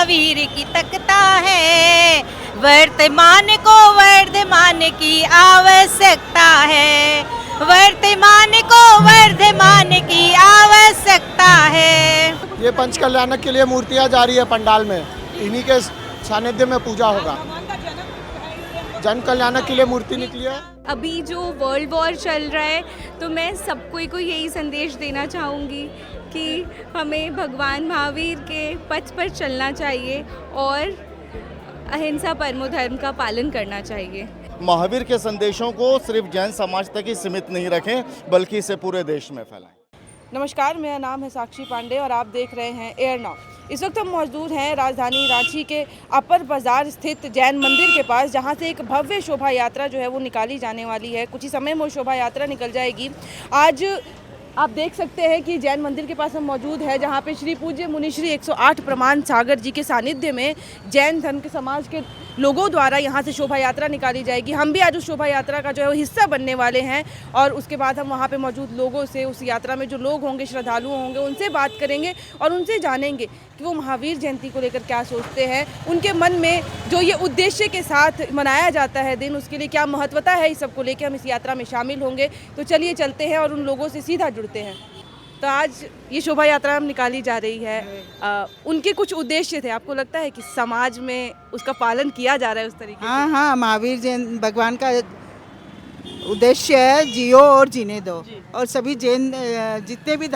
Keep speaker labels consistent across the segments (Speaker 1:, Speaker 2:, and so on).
Speaker 1: महावीर की तकता है, वर्तमान को वर्धमान की आवश्यकता है, वर्तमान को वर्धमान की आवश्यकता है।
Speaker 2: ये पंच कल्याणक के लिए मूर्तियाँ जा रही है पंडाल में, इन्हीं के सानिध्य में पूजा होगा। जन कल्याणक के लिए मूर्ति निकली है।
Speaker 3: अभी जो वर्ल्ड वॉर चल रहा है तो मैं सबको को यही संदेश देना चाहूँगी कि हमें भगवान महावीर के पथ पर चलना चाहिए और अहिंसा परमो धर्म का पालन करना चाहिए।
Speaker 4: महावीर के संदेशों को सिर्फ जैन समाज तक ही सीमित नहीं रखें, बल्कि इसे पूरे देश में फैलाएं।
Speaker 5: नमस्कार, मेरा नाम है साक्षी पांडे और आप देख रहे हैं एयर नाउ। इस वक्त हम मौजूद हैं राजधानी रांची के अपर बाजार स्थित जैन मंदिर के पास, जहां से एक भव्य शोभा यात्रा जो है वो निकाली जाने वाली है। कुछ ही समय में वो शोभा यात्रा निकल जाएगी। आज आप देख सकते हैं कि जैन मंदिर के पास हम मौजूद है, जहां पे श्री पूज्य मुनिश्री 108 प्रमाण सागर जी के सानिध्य में जैन धर्म के समाज के लोगों द्वारा यहां से शोभा यात्रा निकाली जाएगी। हम भी आज उस शोभा यात्रा का जो है वो हिस्सा बनने वाले हैं और उसके बाद हम वहां पे मौजूद लोगों से, उस यात्रा में जो लोग होंगे, श्रद्धालु होंगे, उनसे बात करेंगे और उनसे जानेंगे कि वो महावीर जयंती को लेकर क्या सोचते हैं, उनके मन में जो ये उद्देश्य के साथ मनाया जाता है दिन, उसके लिए क्या महत्वता है, इस सब को लेकर हम इस यात्रा में शामिल होंगे। तो चलिए चलते हैं और उन लोगों से सीधा जुड़ते हैं। तो आज ये शोभा यात्रा हम निकाली जा रही है, उनके कुछ उद्देश्य थे। आपको लगता है कि समाज में उसका पालन किया जा रहा है उस तरीके से?
Speaker 6: हाँ, महावीर जैन भगवान का उद्देश्य है जियो और जीने दो। और सभी जैन जितने भी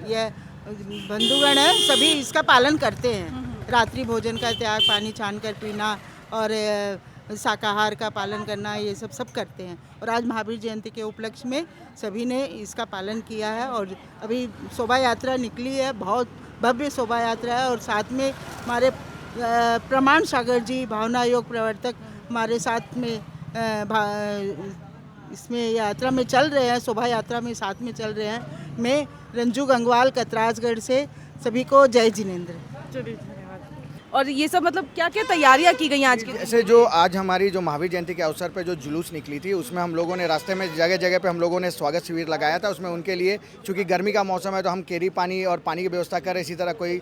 Speaker 6: ये बंधुगण हैं सभी इसका पालन करते हैं। रात्रि भोजन का त्याग, पानी छान कर पीना और शाकाहार का पालन करना, ये सब करते हैं। और आज महावीर जयंती के उपलक्ष्य में सभी ने इसका पालन किया है और अभी शोभा यात्रा निकली है, बहुत भव्य शोभा यात्रा है। और साथ में हमारे प्रमाण सागर जी, भावना योग प्रवर्तक हमारे साथ में इसमें यात्रा में चल रहे हैं, शोभा यात्रा में साथ में चल रहे हैं। मैं रंजू गंगवाल कतराजगढ़ से सभी को जय जिनेंद्र।
Speaker 5: और ये सब मतलब क्या क्या तैयारियां की गई आज की?
Speaker 7: जैसे जो आज हमारी जो महावीर जयंती के अवसर पर जो जुलूस निकली थी, उसमें हम लोगों ने रास्ते में जगह जगह पे हम लोगों ने स्वागत शिविर लगाया था। उसमें उनके लिए, चूँकि गर्मी का मौसम है, तो हम केरी पानी और पानी की व्यवस्था कर रहे हैं। इसी तरह कोई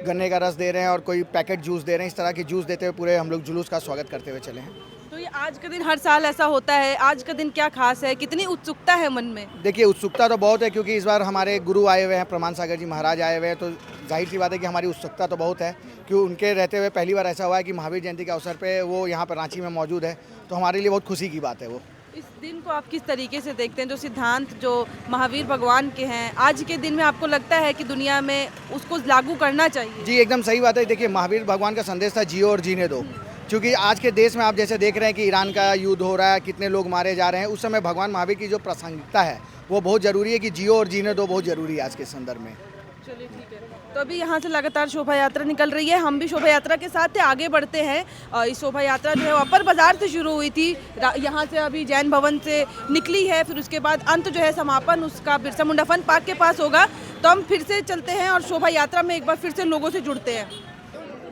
Speaker 7: गन्ने का रस दे रहे हैं और कोई पैकेट जूस दे रहे हैं। इस तरह की जूस देते हुए पूरे हम लोग जुलूस का स्वागत करते हुए चले हैं।
Speaker 5: तो ये आज का दिन हर साल ऐसा होता है, आज का दिन क्या खास है, कितनी उत्सुकता है मन में?
Speaker 7: देखिए, उत्सुकता तो बहुत है, क्योंकि इस बार हमारे गुरु आए हुए हैं, प्रमाण सागर जी महाराज आए हुए हैं। तो जाहिर सी बात है कि हमारी उत्सुकता तो बहुत है, क्योंकि उनके रहते हुए पहली बार ऐसा हुआ है कि महावीर जयंती के अवसर पे वो यहाँ पर रांची में मौजूद है। तो हमारे लिए बहुत खुशी की बात है वो।
Speaker 5: इस दिन को आप किस तरीके से देखते हैं? जो सिद्धांत जो महावीर भगवान के हैं, आज के दिन में आपको लगता है कि दुनिया में उसको लागू करना चाहिए?
Speaker 7: जी, एकदम सही बात है। देखिए, महावीर भगवान का संदेश था जियो और जीने दो। क्योंकि आज के देश में आप जैसे देख रहे हैं कि ईरान का युद्ध हो रहा है, कितने लोग मारे जा रहे हैं, उस समय भगवान महावीर की जो प्रासंगिकता है वो बहुत ज़रूरी है कि जियो और जीने दो बहुत ज़रूरी है आज के संदर्भ में।
Speaker 5: चलिए ठीक है। तो अभी यहाँ से लगातार शोभा यात्रा निकल रही है, हम भी शोभा यात्रा के साथ आगे बढ़ते हैं। इस शोभा यात्रा जो है अपर बाजार से शुरू हुई थी, यहाँ से अभी जैन भवन से निकली है, फिर उसके बाद अंत जो है समापन उसका बिरसा मुंडा फन पार्क के पास होगा। तो हम फिर से चलते हैं और शोभा यात्रा में एक बार फिर से लोगों से जुड़ते हैं।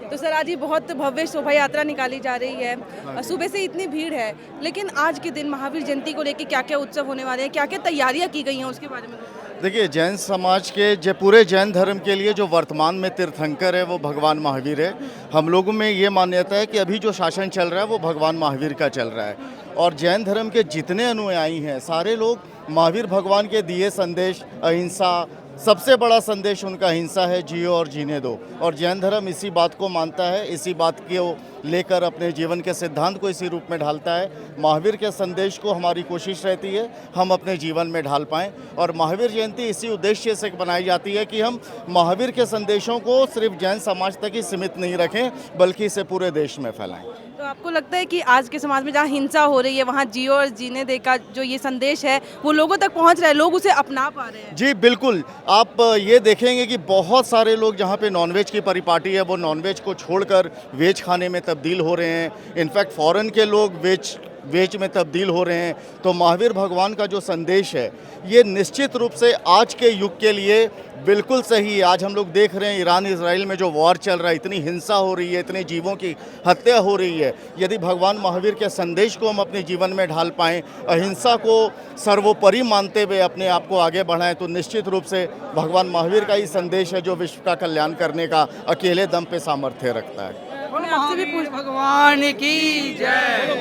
Speaker 5: तो सर, आज ये बहुत भव्य शोभा यात्रा निकाली जा रही है, सुबह से इतनी भीड़ है, लेकिन आज के दिन महावीर जयंती को लेकर क्या क्या उत्सव होने वाले हैं, क्या क्या तैयारियां की गई हैं, उसके बारे में?
Speaker 4: देखिए, जैन समाज के जो पूरे जैन धर्म के लिए जो वर्तमान में तीर्थंकर है वो भगवान महावीर है। हम लोगों में ये मान्यता है कि अभी जो शासन चल रहा है वो भगवान महावीर का चल रहा है। और जैन धर्म के जितने अनुयायी हैं सारे लोग महावीर भगवान के दिए संदेश, अहिंसा, सबसे बड़ा संदेश उनका हिंसा है, जियो और जीने दो। और जैन धर्म इसी बात को मानता है, इसी बात को लेकर अपने जीवन के सिद्धांत को इसी रूप में ढालता है। महावीर के संदेश को हमारी कोशिश रहती है हम अपने जीवन में ढाल पाएँ। और महावीर जयंती इसी उद्देश्य से बनाई जाती है कि हम महावीर के संदेशों को सिर्फ जैन समाज तक ही सीमित नहीं रखें, बल्कि इसे पूरे देश में फैलाएं।
Speaker 5: तो आपको लगता है कि आज के समाज में जहाँ हिंसा हो रही है, वहाँ जियो और जीने दे का जो ये संदेश है वो लोगों तक पहुँच रहा है, लोग उसे अपना पा रहे हैं?
Speaker 4: जी बिल्कुल, आप ये देखेंगे कि बहुत सारे लोग जहाँ पे नॉनवेज की परिपाटी है वो नॉनवेज को छोड़कर वेज खाने में तब्दील हो रहे हैं। इनफैक्ट फॉरेन के लोग वेज वेज में तब्दील हो रहे हैं। तो महावीर भगवान का जो संदेश है ये निश्चित रूप से आज के युग के लिए बिल्कुल सही है। आज हम लोग देख रहे हैं ईरान इजराइल में जो वॉर चल रहा है, इतनी हिंसा हो रही है, इतने जीवों की हत्या हो रही है। यदि भगवान महावीर के संदेश को हम अपने जीवन में ढाल पाएँ, अहिंसा को सर्वोपरि मानते हुए अपने आप को आगे बढ़ाएं, तो निश्चित रूप से भगवान महावीर का ही संदेश है जो विश्व का कल्याण करने का अकेले दम पे सामर्थ्य रखता है।
Speaker 5: मैं आपसे भी पूछ
Speaker 8: भगवान की जय,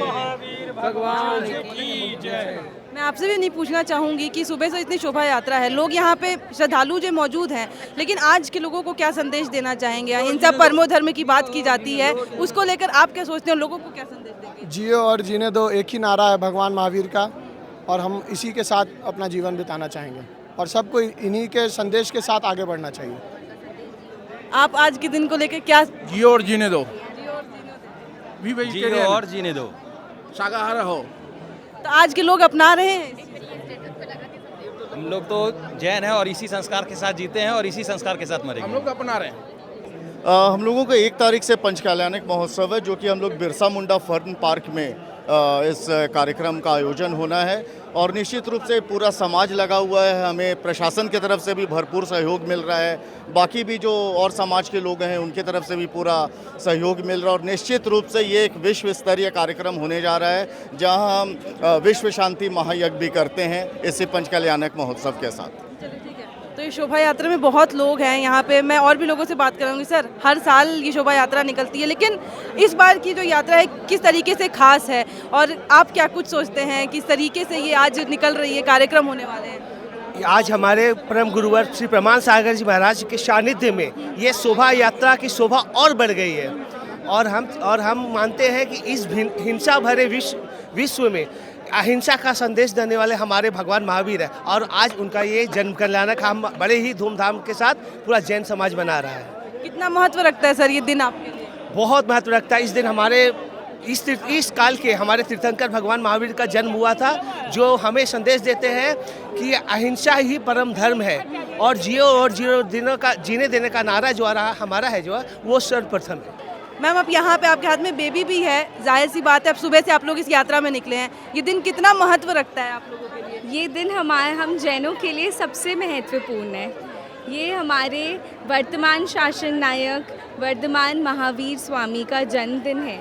Speaker 8: भगवान की जय।
Speaker 5: मैं आपसे भी नहीं पूछना चाहूँगी कि सुबह से इतनी शोभा यात्रा है, लोग यहाँ पे श्रद्धालु जो मौजूद हैं, लेकिन आज के लोगों को क्या संदेश देना चाहेंगे? अहिंसा परमो धर्म की बात की जाती है, उसको लेकर आप क्या सोचते हैं, लोगों को क्या संदेश देंगे?
Speaker 2: जियो और जीने दो एक ही नारा है भगवान महावीर का, और हम इसी के साथ अपना जीवन बिताना चाहेंगे और सबको इन्हीं के संदेश के साथ आगे बढ़ना चाहिए।
Speaker 5: आप आज के दिन को लेकर क्या?
Speaker 8: जियो और जीने दो, भी
Speaker 9: जियो
Speaker 8: वेजिटेरियन
Speaker 9: और जीने दो,
Speaker 8: शाकाहार हो।
Speaker 5: तो आज के लोग अपना रहे हैं।
Speaker 9: हम लोग तो जैन हैं और इसी संस्कार के साथ जीते हैं और इसी संस्कार के साथ मरेंगे।
Speaker 8: हम लोग अपना रहे हैं।
Speaker 4: हम लोगों को 1 तारीख से पंच कल्याणक महोत्सव है, जो कि हम लोग बिरसा मुंडा फर्न पार्क में इस कार्यक्रम का आयोजन होना है और निश्चित रूप से पूरा समाज लगा हुआ है। हमें प्रशासन की तरफ से भी भरपूर सहयोग मिल रहा है, बाकी भी जो और समाज के लोग हैं उनके तरफ से भी पूरा सहयोग मिल रहा है और निश्चित रूप से ये एक विश्व स्तरीय कार्यक्रम होने जा रहा है, जहां हम विश्व शांति महायज्ञ भी करते हैं इसी पंच कल्याणक महोत्सव के साथ।
Speaker 5: तो ये शोभा यात्रा में बहुत लोग हैं यहाँ पे, मैं और भी लोगों से बात करूँगी। सर, हर साल ये शोभा यात्रा निकलती है, लेकिन इस बार की जो यात्रा है किस तरीके से खास है और आप क्या कुछ सोचते हैं किस तरीके से ये आज निकल रही है, कार्यक्रम होने वाले हैं?
Speaker 10: आज हमारे परम गुरुवर श्री प्रमाण सागर जी महाराज के सानिध्य में ये शोभा यात्रा की शोभा और बढ़ गई है और हम मानते हैं कि इस हिंसा भरे विश्व में अहिंसा का संदेश देने वाले हमारे भगवान महावीर है और आज उनका ये जन्म कल्याणक हम बड़े ही धूमधाम के साथ पूरा जैन समाज मना रहा है।
Speaker 5: कितना महत्व रखता है सर ये दिन आपके लिए?
Speaker 10: बहुत महत्व रखता है। इस दिन हमारे इस काल के हमारे तीर्थंकर भगवान महावीर का जन्म हुआ था, जो हमें संदेश देते हैं कि अहिंसा ही परम धर्म है और जियो और जीने देने का नारा जो हमारा है जो वो सर्वप्रथम है।
Speaker 5: मैम, अब यहाँ पे आपके हाथ में बेबी भी है, जाहिर सी बात है अब सुबह से आप लोग इस यात्रा में निकले हैं, ये दिन कितना महत्व रखता है आप लोगों के लिए?
Speaker 3: ये दिन हम जैनों के लिए सबसे महत्वपूर्ण है। ये हमारे वर्तमान शासन नायक वर्धमान महावीर स्वामी का जन्मदिन है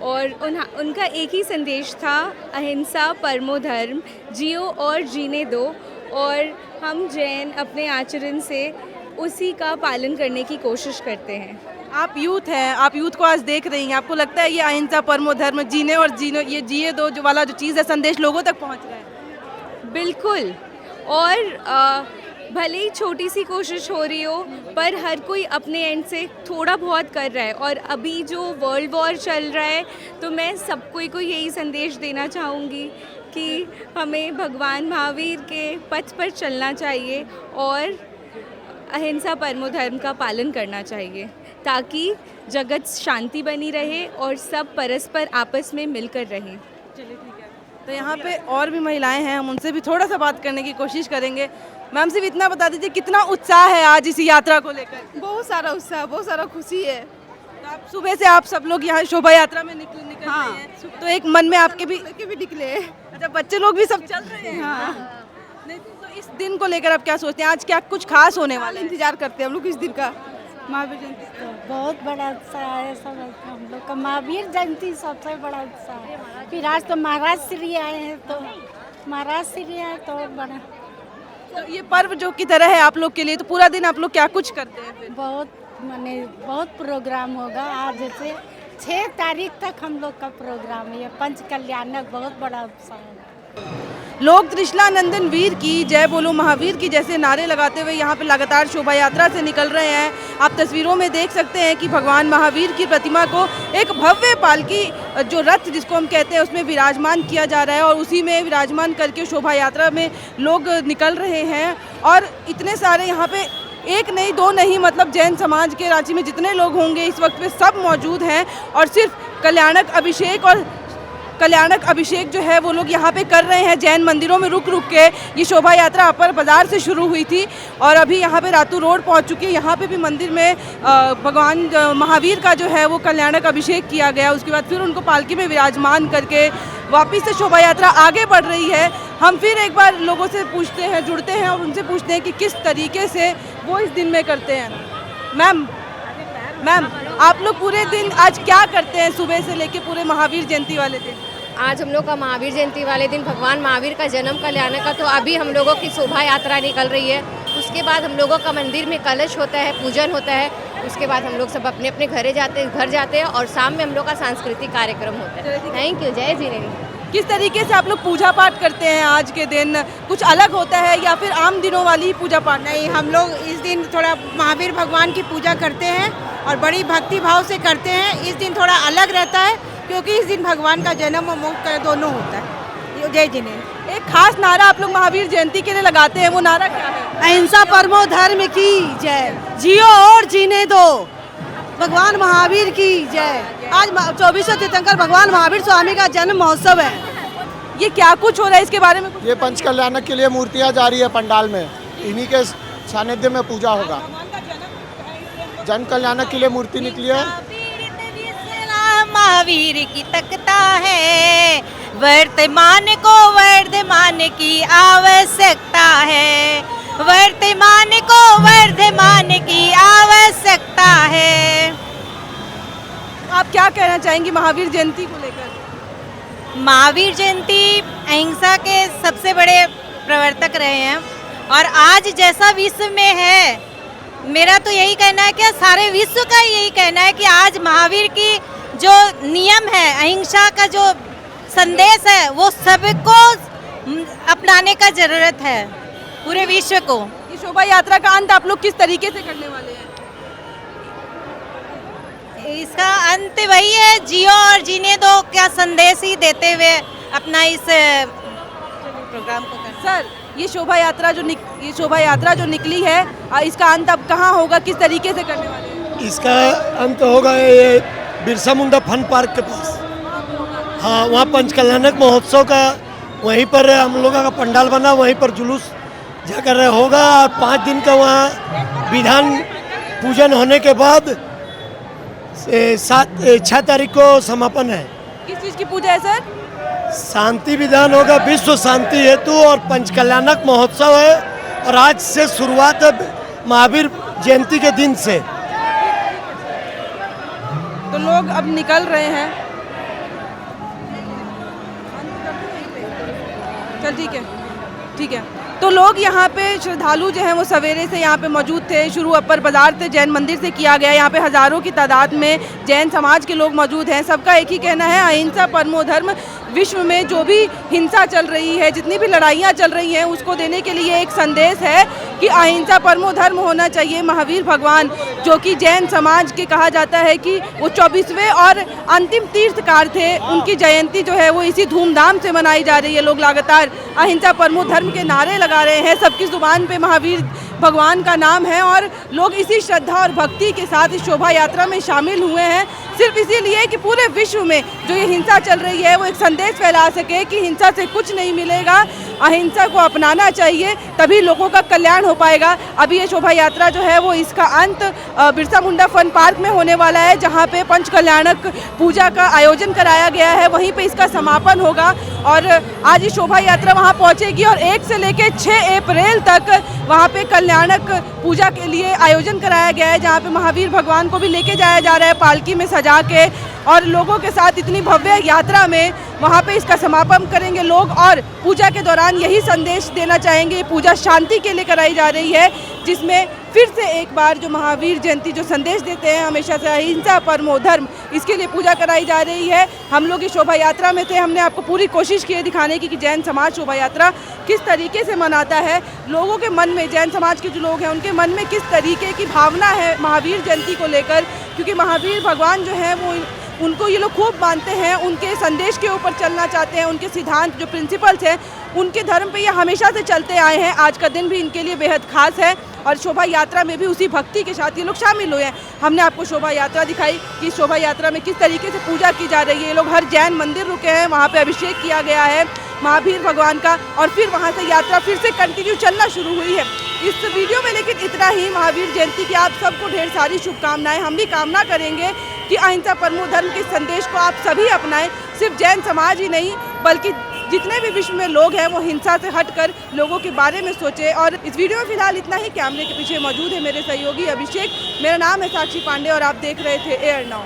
Speaker 3: और उनका एक ही संदेश था, अहिंसा परमो धर्म, जियो और जीने दो, और हम जैन अपने आचरण से उसी का पालन करने की कोशिश करते हैं।
Speaker 5: आप यूथ हैं, आप यूथ को आज देख रही हैं, आपको लगता है ये अहिंसा परमो धर्म, जीने और जीनो, ये जिए दो जो वाला जो चीज़ है, संदेश लोगों तक पहुंच रहा है?
Speaker 3: बिल्कुल, और भले ही छोटी सी कोशिश हो रही हो पर हर कोई अपने एंड से थोड़ा बहुत कर रहा है। और अभी जो वर्ल्ड वॉर चल रहा है तो मैं सबको को यही संदेश देना चाहूँगी कि हमें भगवान महावीर के पथ पर चलना चाहिए और अहिंसा परमो धर्म का पालन करना चाहिए, ताकि जगत शांति बनी रहे और सब परस्पर आपस में मिलकर रहें।
Speaker 5: चलिए ठीक है। तो यहाँ पे और भी महिलाएं हैं, हम उनसे भी थोड़ा सा बात करने की कोशिश करेंगे। मैम, सिर्फ इतना बता दीजिए कितना उत्साह है आज इसी यात्रा को लेकर?
Speaker 11: बहुत सारा उत्साह, बहुत सारा खुशी है।
Speaker 5: तो आप सुबह से आप सब लोग यहाँ शोभा यात्रा में निकल रहे हैं, तो एक मन में आपके भी
Speaker 11: निकले?
Speaker 5: अच्छा, बच्चे लोग भी सब चल रहे हैं?
Speaker 11: हाँ।
Speaker 5: नहीं, तो इस दिन को लेकर आप क्या सोचते हैं, आज क्या कुछ खास होने वाला है?
Speaker 11: इंतजार करते हैं हम लोग इस दिन का, महावीर जयंती।
Speaker 12: बहुत बड़ा उत्साह है सब हम लोग का, महावीर जयंती सबसे बड़ा उत्साह है। फिर आज तो महाराज श्री आए हैं, तो महाराज श्री आए तो बड़ा।
Speaker 5: तो ये पर्व जो की तरह है आप लोग के लिए, तो पूरा दिन आप लोग क्या कुछ करते हैं फिर?
Speaker 12: बहुत प्रोग्राम होगा। आज से 6 तारीख तक हम लोग का प्रोग्राम है, ये पंच कल्याणक बहुत बड़ा उत्साह है।
Speaker 5: लोग त्रिशलानंदन वीर की जय बोलो महावीर की जैसे नारे लगाते हुए यहाँ पे लगातार शोभा यात्रा से निकल रहे हैं। आप तस्वीरों में देख सकते हैं कि भगवान महावीर की प्रतिमा को एक भव्य पालकी जो रथ जिसको हम कहते हैं उसमें विराजमान किया जा रहा है और उसी में विराजमान करके शोभा यात्रा में लोग निकल रहे हैं। और इतने सारे यहाँ पे एक नहीं दो नहीं, मतलब जैन समाज के रांची में जितने लोग होंगे इस वक्त पे सब मौजूद हैं और सिर्फ कल्याणक अभिषेक जो है वो लोग यहाँ पे कर रहे हैं। जैन मंदिरों में रुक के ये शोभा यात्रा अपर बाजार से शुरू हुई थी और अभी यहाँ पे रातू रोड पहुँच चुकी है। यहाँ पे भी मंदिर में भगवान महावीर का जो है वो कल्याणक अभिषेक किया गया। उसके बाद फिर उनको पालकी में विराजमान करके वापस से शोभा यात्रा आगे बढ़ रही है। हम फिर एक बार लोगों से पूछते हैं, जुड़ते हैं और उनसे पूछते हैं कि किस तरीके से वो इस दिन में करते हैं। मैम आप लोग पूरे दिन आज क्या करते हैं सुबह से लेके पूरे महावीर जयंती वाले दिन?
Speaker 13: आज हम लोग का महावीर जयंती वाले दिन भगवान महावीर का जन्म कल्याण का, तो अभी हम लोगों की शोभा यात्रा निकल रही है। उसके बाद हम लोगों का मंदिर में कलश होता है, पूजन होता है। उसके बाद हम लोग सब अपने अपने घर जाते हैं और शाम में हम लोग का सांस्कृतिक कार्यक्रम होता है। थैंक यू, जय जिनेन्द्र।
Speaker 5: किस तरीके से आप लोग पूजा पाठ करते हैं आज के दिन? कुछ अलग होता है या फिर आम दिनों वाली ही पूजा पाठ?
Speaker 12: नहीं, हम लोग इस दिन थोड़ा महावीर भगवान की पूजा करते हैं और बड़ी भक्ति भाव से करते हैं। इस दिन थोड़ा अलग रहता है क्योंकि इस दिन भगवान का जन्म और मोक्ष दोनों होता है। जय जिनेन्द्र।
Speaker 5: एक खास नारा आप लोग महावीर जयंती के लिए लगाते हैं, वो नारा क्या है?
Speaker 12: अहिंसा परमो धर्म की जय, जियो और जीने दो, भगवान महावीर की जय। आज 24 तीर्थंकर भगवान महावीर स्वामी का जन्म महोत्सव है।
Speaker 5: ये क्या कुछ हो रहा है, इसके बारे में?
Speaker 2: ये पंच कल्याणक के लिए मूर्तियाँ जा रही है पंडाल में, इन्हीं के सानिध्य में पूजा होगा। जन कल्याणक के लिए मूर्ति निकली है।
Speaker 1: महावीर की तकता है, वर्तमान को वर्धमान की आवश्यकता है, वर्तमान को वर्धमान की आवश्यकता है।
Speaker 5: आप क्या कहना चाहेंगी महावीर जयंती को लेकर?
Speaker 1: महावीर जयंती अहिंसा के सबसे बड़े प्रवर्तक रहे हैं और आज जैसा विश्व में है, मेरा तो यही कहना है कि सारे विश्व का यही कहना है कि आज महावीर की जो नियम है, अहिंसा का जो संदेश है, वो सबको अपनाने का जरूरत है, पूरे विश्व को।
Speaker 5: ये शोभा यात्रा का अंत आप लोग किस तरीके से करने वाले हैं?
Speaker 1: इसका अंत वही है, जियो और जीने दो क्या संदेश ही देते हुए अपना इस प्रोग्राम को करते।
Speaker 5: सर, ये शोभा यात्रा जो निकली है, इसका अंत अब कहाँ होगा, किस तरीके से करने वाले हैं?
Speaker 14: इसका अंत होगा ये बिरसा मुंडा फन पार्क के पास। हाँ, वहाँ पंच कल्याणक महोत्सव का वहीं पर हम लोगों का पंडाल बना, वहीं पर जुलूस जाकर होगा। और 5 दिन का वहाँ विधान पूजन होने के बाद 6 तारीख को समापन है।
Speaker 5: किस चीज़ की पूजा है सर?
Speaker 14: शांति विधान होगा, विश्व शांति हेतु, और पंच कल्याणक महोत्सव है। और आज से शुरुआत है महावीर जयंती के दिन से।
Speaker 5: तो लोग अब निकल रहे हैं। चल ठीक है। तो लोग यहाँ पे श्रद्धालु जो हैं वो सवेरे से यहाँ पे मौजूद थे। शुरू अपर बाजार से जैन मंदिर से किया गया। यहाँ पे हज़ारों की तादाद में जैन समाज के लोग मौजूद हैं। सबका एक ही कहना है, अहिंसा परमो धर्म। विश्व में जो भी हिंसा चल रही है, जितनी भी लड़ाइयाँ चल रही हैं, उसको देने के लिए एक संदेश है कि अहिंसा परमो धर्म होना चाहिए। महावीर भगवान, जो कि जैन समाज के कहा जाता है कि वो 24वें और अंतिम तीर्थकार थे, उनकी जयंती जो है वो इसी धूमधाम से मनाई जा रही है। लोग लगातार अहिंसा परमो धर्म के नारे लगा रहे हैं। सबकी जुबान पे महावीर भगवान का नाम है और लोग इसी श्रद्धा और भक्ति के साथ इस शोभा यात्रा में शामिल हुए हैं, सिर्फ इसीलिए कि पूरे विश्व में जो ये हिंसा चल रही है वो एक संदेश फैला सके कि हिंसा से कुछ नहीं मिलेगा, अहिंसा को अपनाना चाहिए, तभी लोगों का कल्याण हो पाएगा। अभी ये शोभा यात्रा जो है वो इसका अंत बिरसा मुंडा फन पार्क में होने वाला है, जहाँ पे पंच कल्याणक पूजा का आयोजन कराया गया है, वहीं पे इसका समापन होगा। और आज ये शोभा यात्रा वहाँ पहुँचेगी और 1 से लेकर 6 अप्रैल तक वहाँ पे कल्याणक पूजा के लिए आयोजन कराया गया है, जहाँ पे महावीर भगवान को भी लेके जाया जा रहा है पालकी में सजा के, और लोगों के साथ इतनी भव्य यात्रा में वहाँ पे इसका समापन करेंगे लोग। और पूजा के दौरान यही संदेश देना चाहेंगे, पूजा शांति के लिए कराई जा रही है, जिसमें फिर से एक बार जो महावीर जयंती जो संदेश देते हैं हमेशा से, अहिंसा परमो धर्म, इसके लिए पूजा कराई जा रही है। हम लोग इस शोभा यात्रा में थे, हमने आपको पूरी कोशिश की है दिखाने की कि जैन समाज शोभा यात्रा किस तरीके से मनाता है। लोगों के मन में, जैन समाज के जो लोग हैं उनके मन में किस तरीके की भावना है महावीर जयंती को लेकर, क्योंकि महावीर भगवान जो है वो उनको ये लोग खूब मानते हैं, उनके संदेश के ऊपर चलना चाहते हैं, उनके सिद्धांत जो प्रिंसिपल्स हैं उनके धर्म पे ये हमेशा से चलते आए हैं। आज का दिन भी इनके लिए बेहद खास है और शोभा यात्रा में भी उसी भक्ति के साथ ये लोग शामिल हुए हैं। हमने आपको शोभा यात्रा दिखाई कि शोभा यात्रा में किस तरीके से पूजा की जा रही है। ये लोग हर जैन मंदिर रुके हैं, वहाँ पे अभिषेक किया गया है महावीर भगवान का, और फिर वहाँ से यात्रा फिर से कंटिन्यू चलना शुरू हुई है इस वीडियो में। लेकिन इतना ही, महावीर जयंती की आप सबको ढेर सारी शुभकामनाएं। हम भी कामना करेंगे कि अहिंसा परमो धर्म के संदेश को आप सभी अपनाएं। सिर्फ जैन समाज ही नहीं, बल्कि जितने भी विश्व में लोग हैं वो हिंसा से हटकर लोगों के बारे में सोचे। और इस वीडियो में फिलहाल इतना ही। कैमरे के पीछे मौजूद है मेरे सहयोगी अभिषेक। मेरा नाम है साक्षी पांडे और आप देख रहे थे एयर नाउ।